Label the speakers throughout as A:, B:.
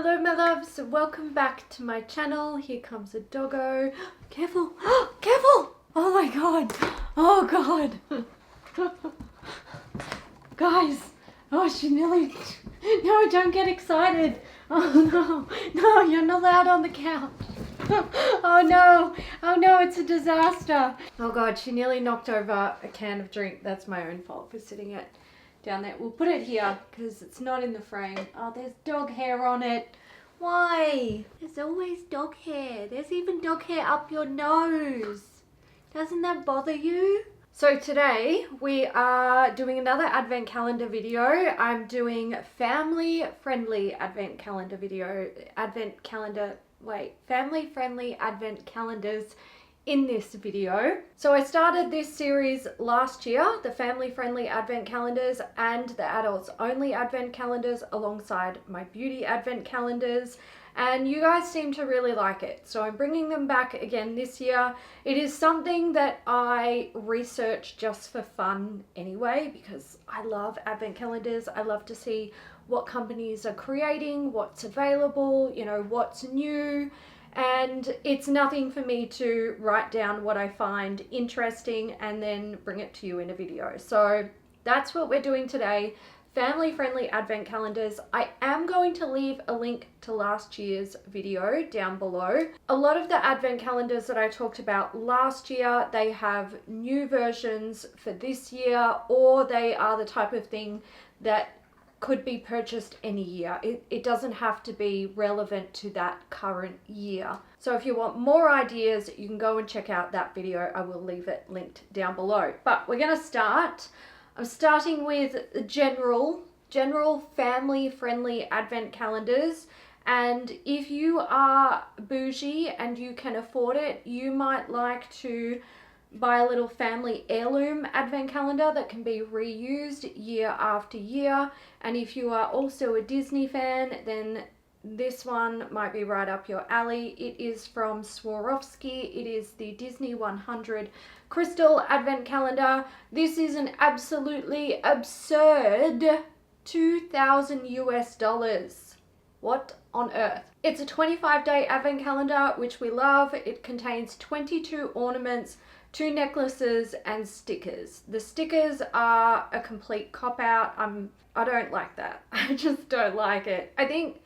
A: Hello my loves, welcome back to my channel. Here comes a doggo. Careful, careful! Oh my god, oh god. Guys, oh she nearly, no don't get excited. Oh no, you're not allowed on the couch. Oh no, it's a disaster. Oh god, she nearly knocked over a can of drink. That's my own fault for sitting it down there. We'll put it here because it's not in the frame. Oh, there's dog hair on it. Why? There's always dog hair. There's even dog hair up your nose. Doesn't that bother you? So today we are doing another advent calendar video. I'm doing family friendly advent calendar video. Family friendly advent calendars in this video. So I started this series last year, the family friendly advent calendars and the adults only advent calendars alongside my beauty advent calendars, and you guys seem to really like it. So I'm bringing them back again this year. It is something that I research just for fun anyway, because I love advent calendars. I love to see what companies are creating, what's available, you know, what's new. And it's nothing for me to write down what I find interesting and then bring it to you in a video. So that's what we're doing today, family friendly advent calendars. I am going to leave a link to last year's video down below. A lot of the advent calendars that I talked about last year, they have new versions for this year, or they are the type of thing that could be purchased any year. It doesn't have to be relevant to that current year. So if you want more ideas, you can go and check out that video. I will leave it linked down below. But we're gonna start. I'm starting with general family friendly advent calendars. And if you are bougie and you can afford it, you might like to buy a little family heirloom advent calendar that can be reused year after year. And if you are also a Disney fan, then this one might be right up your alley. It is from Swarovski. It is the Disney 100 Crystal Advent Calendar. This is an absolutely absurd $2,000 US. What on earth? It's a 25-day advent calendar, which we love. It contains 22 ornaments, 2 necklaces and stickers. The stickers are a complete cop-out. I don't like that. I just don't like it. I think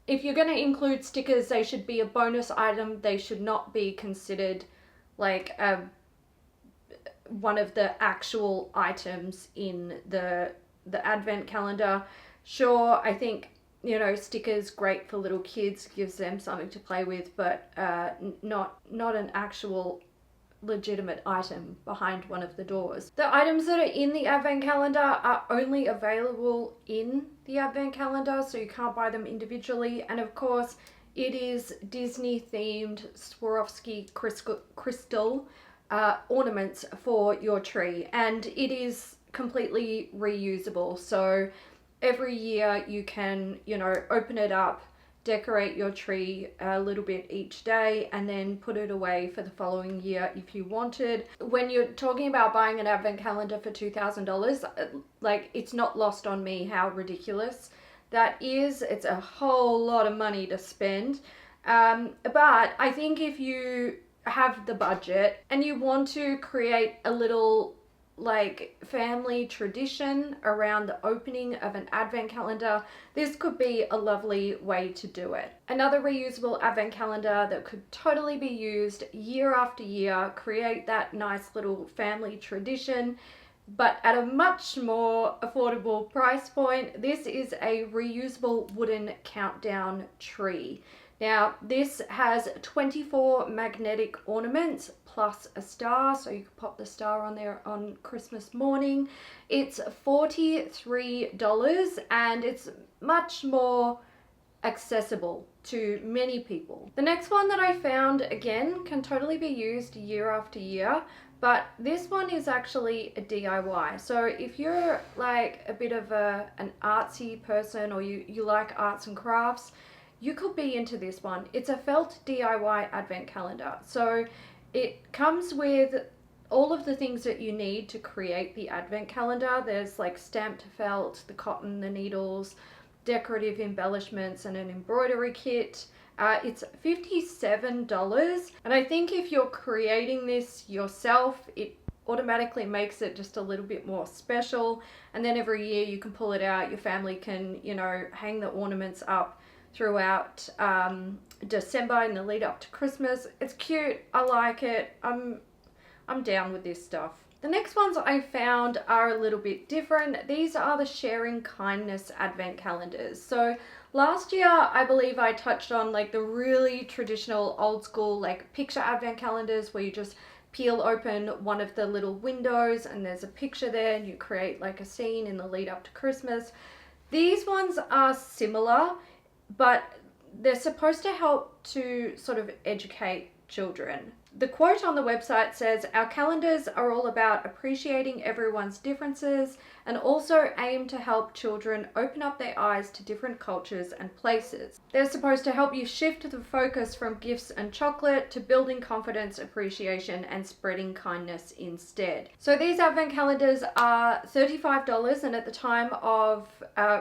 A: if you're going to include stickers, they should be a bonus item. They should not be considered like one of the actual items in the advent calendar. Sure, I think, you know, stickers great for little kids, gives them something to play with, but not an actual legitimate item behind one of the doors. The items that are in the advent calendar are only available in the advent calendar, so you can't buy them individually. And of course, it is Disney themed Swarovski crystal ornaments for your tree, and it is completely reusable. So every year you can, you know, open it up, decorate your tree a little bit each day, and then put it away for the following year if you wanted. When you're talking about buying an advent calendar for $2,000, like, it's not lost on me how ridiculous that is. It's a whole lot of money to spend. But I think if you have the budget and you want to create a little like family tradition around the opening of an advent calendar, this could be a lovely way to do it. Another reusable advent calendar that could totally be used year after year, create that nice little family tradition, but at a much more affordable price point. This is a reusable wooden countdown tree. Now, this has 24 magnetic ornaments plus a star, so you can pop the star on there on Christmas morning. It's $43 and it's much more accessible to many people. The next one that I found, again, can totally be used year after year, but this one is actually a DIY. So if you're like a bit of an artsy person, or you like arts and crafts, you could be into this one. It's a felt DIY advent calendar. So it comes with all of the things that you need to create the advent calendar. There's like stamped felt, the cotton, the needles, decorative embellishments and an embroidery kit. It's $57, and I think if you're creating this yourself, it automatically makes it just a little bit more special, and then every year you can pull it out. Your family can, you know, hang the ornaments up throughout December in the lead up to Christmas. It's cute. I like it. I'm down with this stuff. The next ones I found are a little bit different. These are the Sharing Kindness Advent Calendars. So last year, I believe I touched on like the really traditional old school like picture Advent calendars where you just peel open one of the little windows and there's a picture there and you create like a scene in the lead up to Christmas. These ones are similar, but they're supposed to help to sort of educate children. The quote on the website says, "Our calendars are all about appreciating everyone's differences and also aim to help children open up their eyes to different cultures and places. They're supposed to help you shift the focus from gifts and chocolate to building confidence, appreciation, and spreading kindness instead." So these advent calendars are $35, and at the time of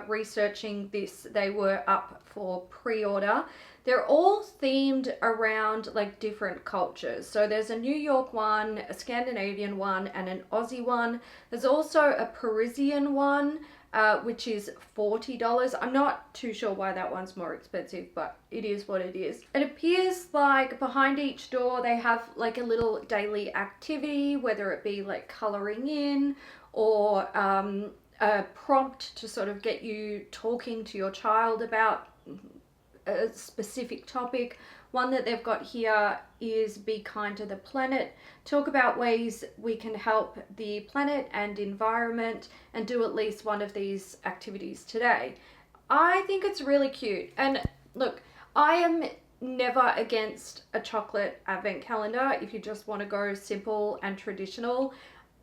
A: researching this, they were up for pre-order. They're all themed around like different cultures. So there's a New York one, a Scandinavian one, and an Aussie one. There's also a Parisian one, which is $40. I'm not too sure why that one's more expensive, but it is what it is. It appears like behind each door they have like a little daily activity, whether it be like coloring in or a prompt to sort of get you talking to your child about a specific topic. One that they've got here is Be Kind to the Planet. Talk about ways we can help the planet and environment and do at least one of these activities today. I think it's really cute. And look, I am never against a chocolate advent calendar if you just want to go simple and traditional.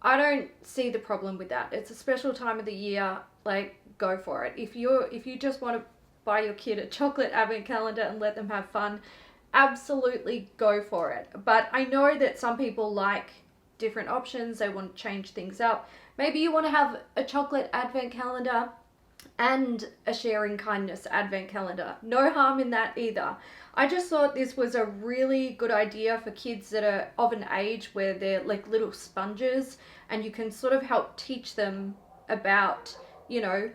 A: I don't see the problem with that. It's a special time of the year, like go for it. If you just want to buy your kid a chocolate advent calendar and let them have fun, absolutely go for it. But I know that some people like different options. They want to change things up. Maybe you want to have a chocolate advent calendar and a Sharing Kindness advent calendar. No harm in that either. I just thought this was a really good idea for kids that are of an age where they're like little sponges, and you can sort of help teach them about, you know,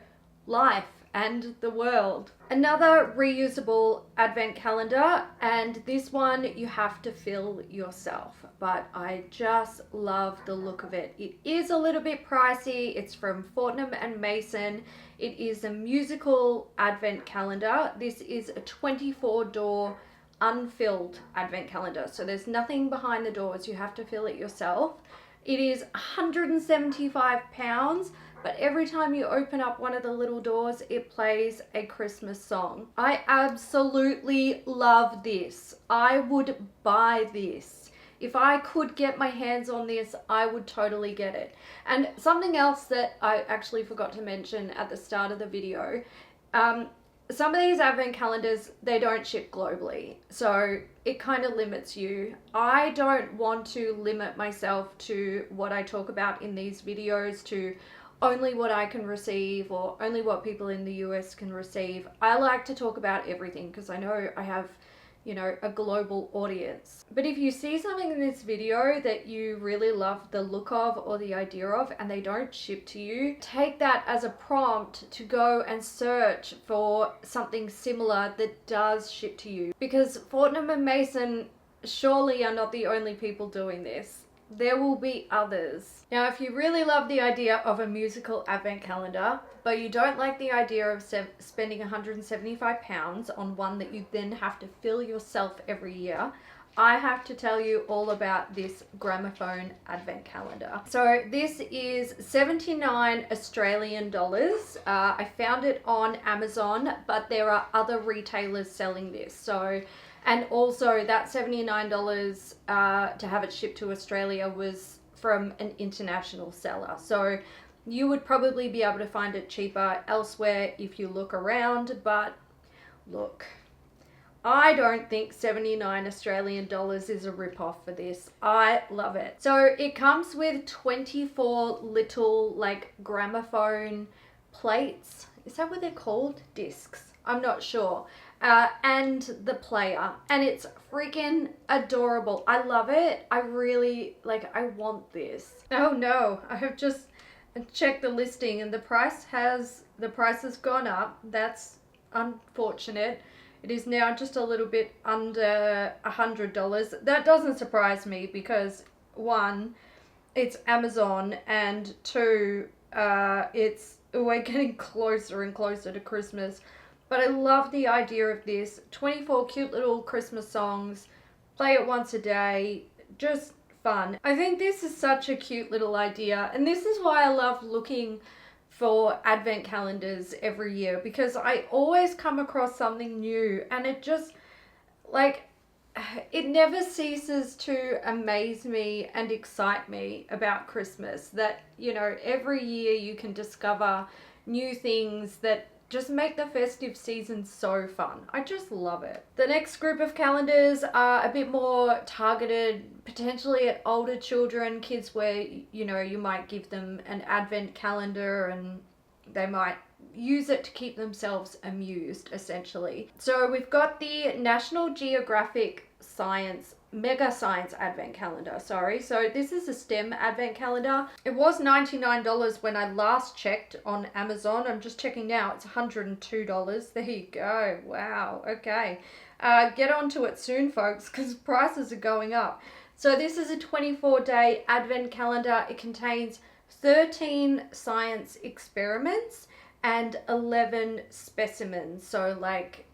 A: life and the world. Another reusable advent calendar, and this one you have to fill yourself, but I just love the look of it. It is a little bit pricey. It's from Fortnum and Mason. It is a musical advent calendar. This is a 24-door unfilled advent calendar, so there's nothing behind the doors. You have to fill it yourself. It is 175 pounds, but every time you open up one of the little doors, it plays a Christmas song. I absolutely love this. I would buy this. If I could get my hands on this, I would totally get it. And something else that I actually forgot to mention at the start of the video, some of these advent calendars, they don't ship globally, so it kind of limits you. I don't want to limit myself to what I talk about in these videos to only what I can receive or only what people in the US can receive. I like to talk about everything because I know I have, you know, a global audience. But if you see something in this video that you really love the look of or the idea of and they don't ship to you, take that as a prompt to go and search for something similar that does ship to you. Because Fortnum and Mason surely are not the only people doing this. There will be others. Now, if you really love the idea of a musical advent calendar, but you don't like the idea of spending 175 pounds on one that you then have to fill yourself every year, I have to tell you all about this Gramophone advent calendar. So this is 79 Australian dollars. I found it on Amazon, but there are other retailers selling this. So, and also that $79 to have it shipped to Australia was from an international seller. So you would probably be able to find it cheaper elsewhere if you look around, but look, I don't think 79 Australian dollars is a rip-off for this. I love it. So it comes with 24 little like gramophone plates. Is that what they're called? Discs. I'm not sure. And the player. And it's freaking adorable. I love it. I really, like, I want this. Oh no, I have just checked the listing and the price has gone up. That's unfortunate. It is now just a little bit under $100. That doesn't surprise me because one, it's Amazon, and two, we're getting closer and closer to Christmas. But I love the idea of this. 24 cute little Christmas songs. Play it once a day. Just fun. I think this is such a cute little idea, and this is why I love looking for advent calendars every year, because I always come across something new, and it just, like, it never ceases to amaze me and excite me about Christmas, that, you know, every year you can discover new things that just make the festive season so fun. I just love it. The next group of calendars are a bit more targeted, potentially at older children, kids where, you know, you might give them an advent calendar and they might use it to keep themselves amused, essentially. So we've got the National Geographic Mega Science Advent Calendar, sorry. So this is a STEM Advent Calendar. It was $99 when I last checked on Amazon. I'm just checking now, it's $102. There you go. Wow, okay. Get onto it soon, folks, because prices are going up. So this is a 24-day Advent Calendar. It contains 13 science experiments and 11 specimens. So like,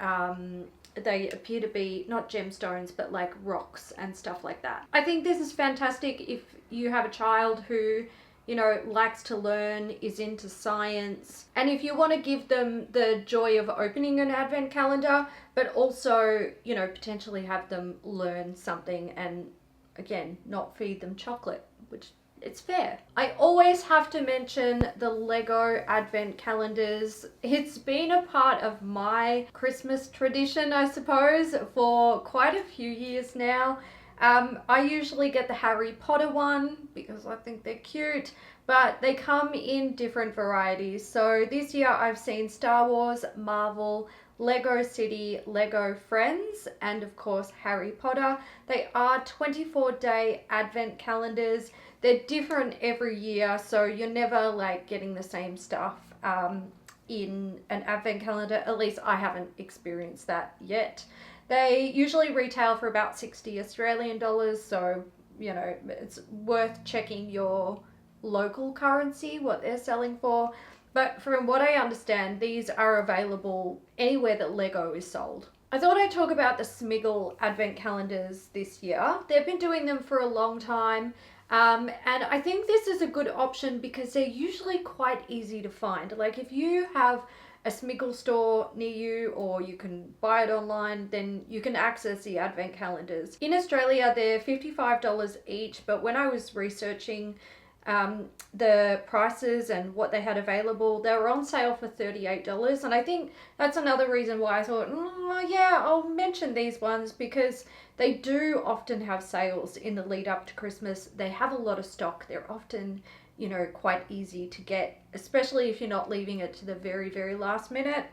A: they appear to be not gemstones, but like rocks and stuff like that. I think this is fantastic if you have a child who, you know, likes to learn, is into science, and if you want to give them the joy of opening an advent calendar, but also, you know, potentially have them learn something and, again, not feed them chocolate, which it's fair. I always have to mention the Lego advent calendars. It's been a part of my Christmas tradition, I suppose, for quite a few years now. I usually get the Harry Potter one because I think they're cute, but they come in different varieties. So this year I've seen Star Wars, Marvel, Lego City, Lego Friends, and of course Harry Potter. They are 24-day advent calendars. They're different every year, so you're never like getting the same stuff in an advent calendar. At least I haven't experienced that yet. They usually retail for about 60 Australian dollars, so, you know, it's worth checking your local currency, what they're selling for. But from what I understand, these are available anywhere that Lego is sold. I thought I'd talk about the Smiggle advent calendars this year. They've been doing them for a long time. And I think this is a good option because they're usually quite easy to find. Like if you have a Smiggle store near you, or you can buy it online, then you can access the advent calendars. In Australia, they're $55 each, but when I was researching the prices and what they had available, they were on sale for $38. And I think that's another reason why I thought, yeah, I'll mention these ones, because they do often have sales in the lead up to Christmas. They have a lot of stock. They're often, you know, quite easy to get, especially if you're not leaving it to the very, very last minute.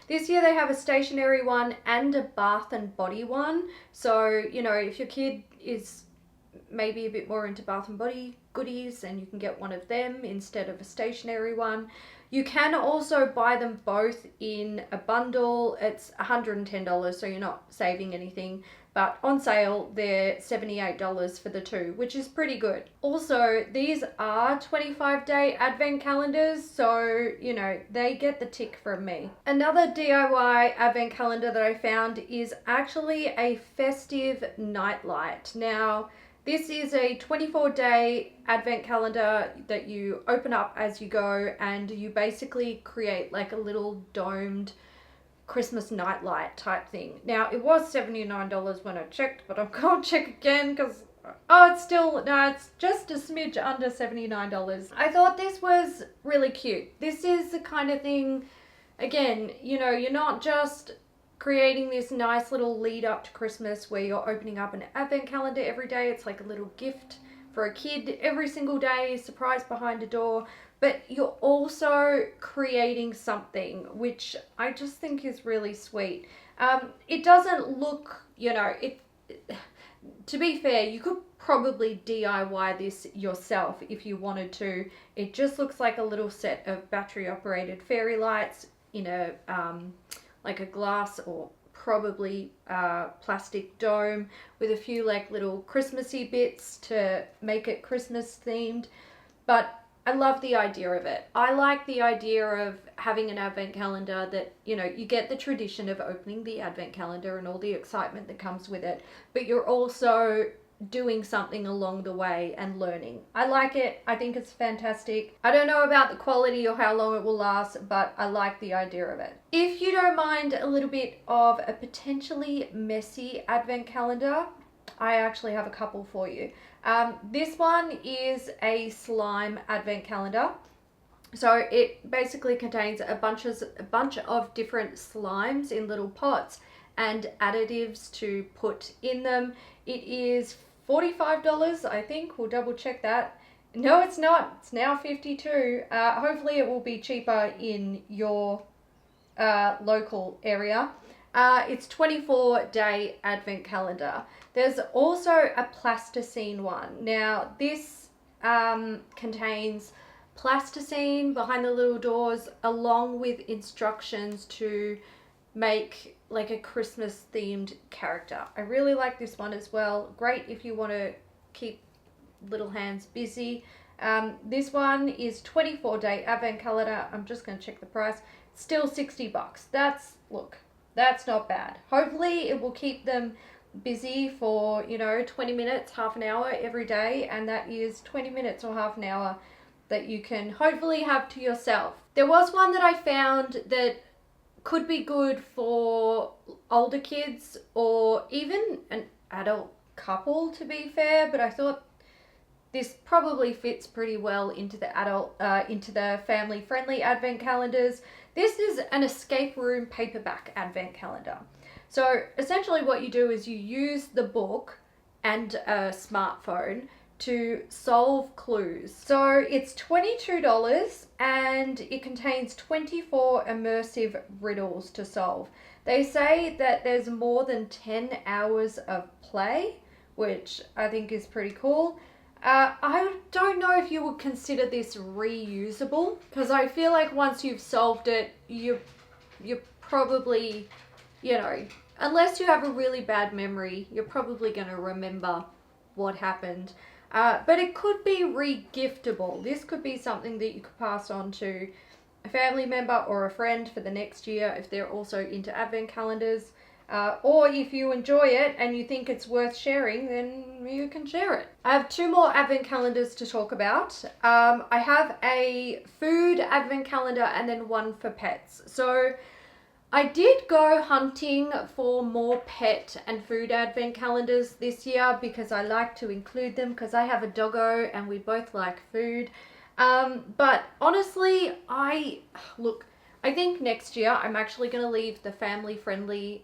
A: This year they have a stationery one and a bath and body one. So, you know, if your kid is maybe a bit more into bath and body goodies, and you can get one of them instead of a stationery one. You can also buy them both in a bundle. It's $110, so you're not saving anything, but on sale they're $78 for the two, which is pretty good. Also, these are 25-day advent calendars, so, you know, they get the tick from me. Another DIY advent calendar that I found is actually a festive nightlight. Now, this is a 24-day advent calendar that you open up as you go, and you basically create like a little domed Christmas nightlight type thing. Now, it was $79 when I checked, but I'm going to check again because, it's just a smidge under $79. I thought this was really cute. This is the kind of thing, again, you know, you're not just creating this nice little lead up to Christmas where you're opening up an advent calendar every day. It's like a little gift for a kid every single day, surprise behind a door. but you're also creating something which I just think is really sweet. It doesn't look, to be fair, you could probably DIY this yourself if you wanted to. It just looks like a little set of battery operated fairy lights in a like a glass or probably plastic dome with a few like little Christmassy bits to make it Christmas themed. But I love the idea of it. I like the idea of having an advent calendar that, you get the tradition of opening the advent calendar and all the excitement that comes with it, but you're also doing something along the way and learning. I like it. I think it's fantastic. I don't know about the quality or how long it will last, but I like the idea of it. If you don't mind a little bit of a potentially messy advent calendar, I actually have a couple for you. This one is a slime advent calendar. So it basically contains a bunch of different slimes in little pots and additives to put in them. It is $45, I think. We'll double check that. No, it's not. It's now $52. Hopefully it will be cheaper in your local area. It's 24-day advent calendar. There's also a plasticine one. Now this contains plasticine behind the little doors along with instructions to make like a Christmas themed character. I really like this one as well. Great if you want to keep little hands busy. This one is 24-day advent calendar. I'm just going to check the price. Still $60. That's not bad. Hopefully it will keep them busy for 20 minutes, half an hour every day, and that is 20 minutes or half an hour that you can hopefully have to yourself. There was one that I found that could be good for older kids or even an adult couple, to be fair, but I thought this probably fits pretty well into the family friendly advent calendars. This is an escape room paperback advent calendar. So essentially what you do is you use the book and a smartphone to solve clues. So it's $22 and it contains 24 immersive riddles to solve. They say that there's more than 10 hours of play, which I think is pretty cool. I don't know if you would consider this reusable, because I feel like once you've solved it, you're probably, unless you have a really bad memory, you're probably going to remember what happened. But it could be re-giftable. This could be something that you could pass on to a family member or a friend for the next year if they're also into advent calendars. Or if you enjoy it and you think it's worth sharing, then you can share it. I have two more advent calendars to talk about. I have a food advent calendar and then one for pets. So I did go hunting for more pet and food advent calendars this year because I like to include them because I have a doggo and we both like food. But honestly, I think next year I'm actually going to leave the family friendly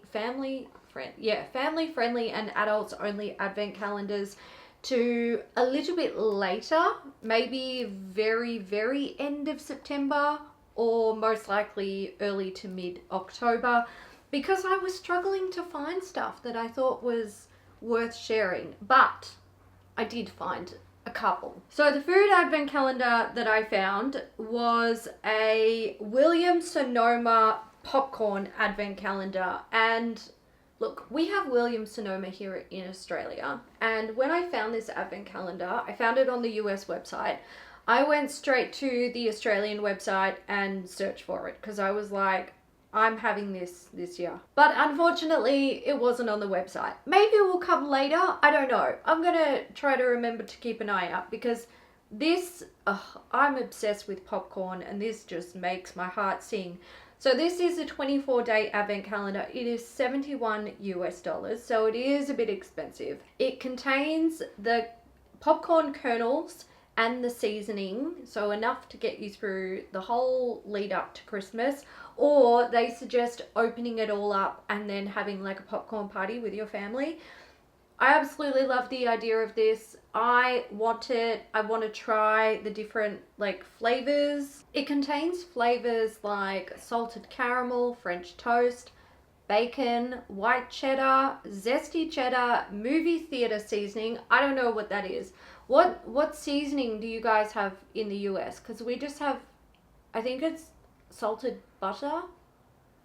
A: and adults only advent calendars to a little bit later, maybe very, very end of September or most likely early to mid October, because I was struggling to find stuff that I thought was worth sharing, but I did find a couple. So the food advent calendar that I found was a Williams-Sonoma popcorn advent calendar. And look, we have Williams-Sonoma here in Australia. And when I found this advent calendar, I found it on the US website. I went straight to the Australian website and searched for it because I was like, I'm having this year. But unfortunately, it wasn't on the website. Maybe it will come later. I don't know. I'm going to try to remember to keep an eye out because this, I'm obsessed with popcorn and this just makes my heart sing. So this is a 24-day advent calendar. It is $71 US, so it is a bit expensive. It contains the popcorn kernels and the seasoning, so enough to get you through the whole lead up to Christmas, or they suggest opening it all up and then having like a popcorn party with your family. I absolutely love the idea of this. I want it. I want to try the different like flavors. It contains flavors like salted caramel, French toast, bacon, white cheddar, zesty cheddar, movie theater seasoning. I don't know what that is. What seasoning do you guys have in the US? Because we just have, I think it's salted butter,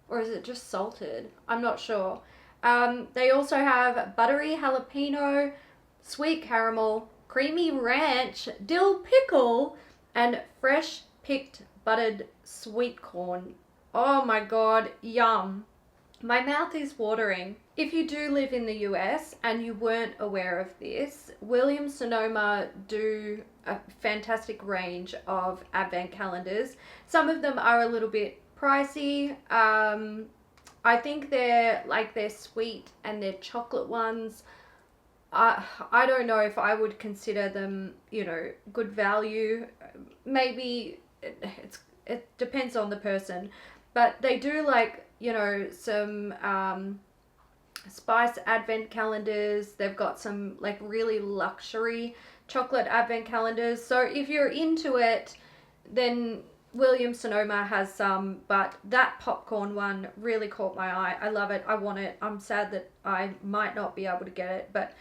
A: or is it just salted? I'm not sure. They also have buttery jalapeno, sweet caramel, creamy ranch, dill pickle, and fresh picked buttered sweet corn. Oh my god, yum. My mouth is watering. If you do live in the US and you weren't aware of this, Williams-Sonoma do a fantastic range of advent calendars. Some of them are a little bit pricey. I think they're sweet and they're chocolate ones. I don't know if I would consider them, you know, good value. Maybe it depends on the person, but they do like, you know, some spice advent calendars. They've got some like really luxury chocolate advent calendars. So if you're into it, then Williams-Sonoma has some, but that popcorn one really caught my eye. I love it. I want it. I'm sad that I might not be able to get it, but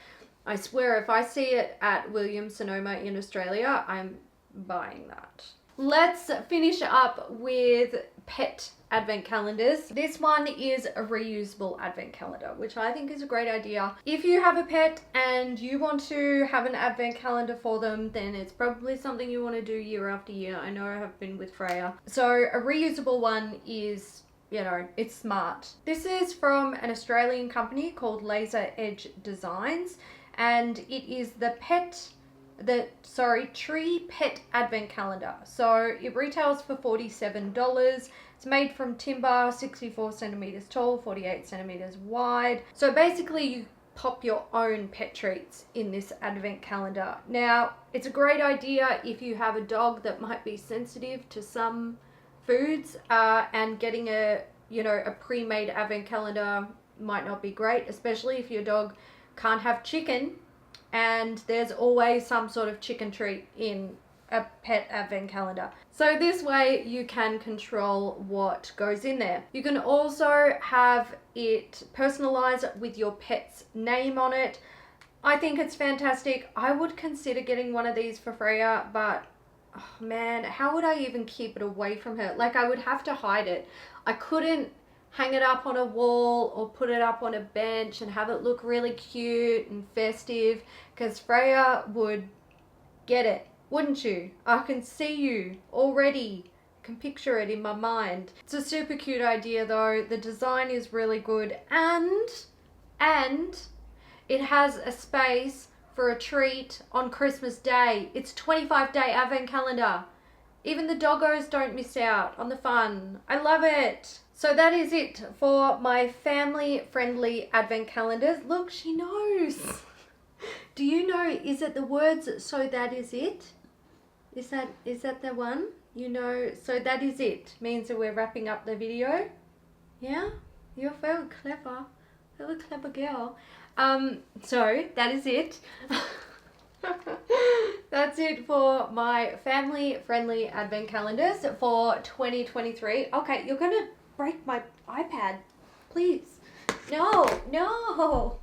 A: I swear if I see it at Williams-Sonoma in Australia, I'm buying that. Let's finish up with pet advent calendars. This one is a reusable advent calendar, which I think is a great idea. If you have a pet and you want to have an advent calendar for them, then it's probably something you want to do year after year. I know I have been with Freya. So a reusable one is, you know, it's smart. This is from an Australian company called Laser Edge Designs, and it is the Tree Pet Advent Calendar. So it retails for $47. It's made from timber, 64 centimeters tall, 48 centimeters wide. So basically you pop your own pet treats in this advent calendar. Now, it's a great idea if you have a dog that might be sensitive to some foods, and getting a pre-made advent calendar might not be great, especially if your dog can't have chicken and there's always some sort of chicken treat in a pet advent calendar. So this way you can control what goes in there. You can also have it personalized with your pet's name on it. I think it's fantastic. I would consider getting one of these for Freya, but oh man, how would I even keep it away from her? Like, I would have to hide it. I couldn't hang it up on a wall or put it up on a bench and have it look really cute and festive, because Freya would get it, wouldn't you? I can see you already. I can picture it in my mind. It's a super cute idea though. The design is really good, and it has a space for a treat on Christmas Day. It's 25-day advent calendar. Even the doggos don't miss out on the fun. I love it. So that is it for my family-friendly advent calendars. Look, she knows. Do you know, is it the words, so that is it? Is that the one? You know, so that is it means that we're wrapping up the video. Yeah? You're very clever. Very clever girl. So that is it. That's it for my family-friendly advent calendars for 2023. Okay, you're gonna break my iPad. Please. No.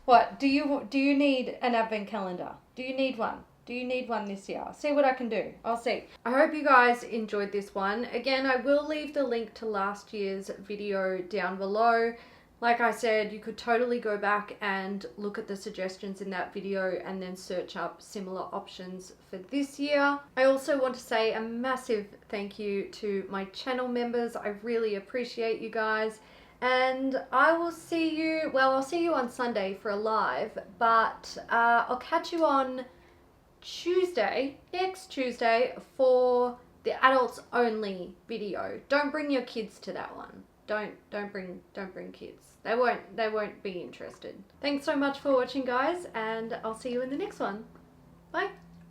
A: What, do you need an advent calendar? Do you need one? Do you need one this year? I'll see what I can do. I'll see. I hope you guys enjoyed this one. Again, I will leave the link to last year's video down below. Like I said, you could totally go back and look at the suggestions in that video and then search up similar options for this year. I also want to say a massive thank you to my channel members. I really appreciate you guys. And I will see you, well, I'll see you on Sunday for a live, but I'll catch you on next Tuesday for the adults only video. Don't bring your kids to that one. Don't bring kids. They won't be interested. Thanks so much for watching, guys, and I'll see you in the next one. Bye.